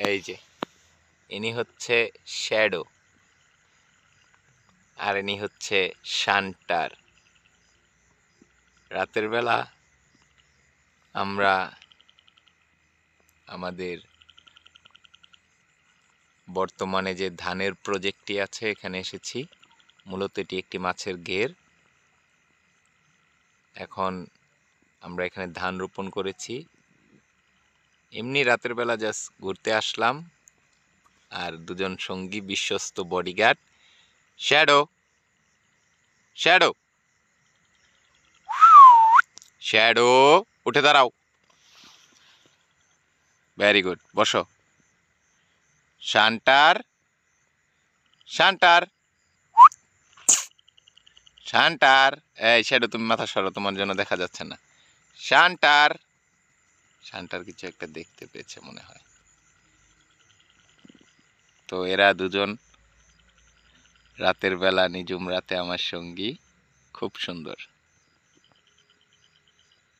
এই যে ইনি হচ্ছে শ্যাডো আর ইনি হচ্ছে শান্টার। রাতের বেলা আমরা আমাদের বর্তমানে যে ধানের প্রজেক্টটি আছে এখানে এসেছি। মূলত এটি একটি মাছের ঘের। এখন আমরা এখানে ধান রোপণ করেছি। এমনি রাতের বেলা জাস্ট ঘুরতে আসলাম। আর দুজন সঙ্গী বিশ্বস্ত বডিগার্ড। শ্যাডো শ্যাডো শ্যাডো উঠে দাঁড়াও। ভেরি গুড, বসো। শান্টার শান্টার শান্টার। এই শ্যাডো তুমি মাথা সরো, তোমার জন্য দেখা যাচ্ছে না। শান্টার শান্টার কিছু একটা দেখতে পেয়েছে মনে হয়। তো এরা দুজন রাতের বেলা নিঝুম রাতে আমার সঙ্গী, খুব সুন্দর।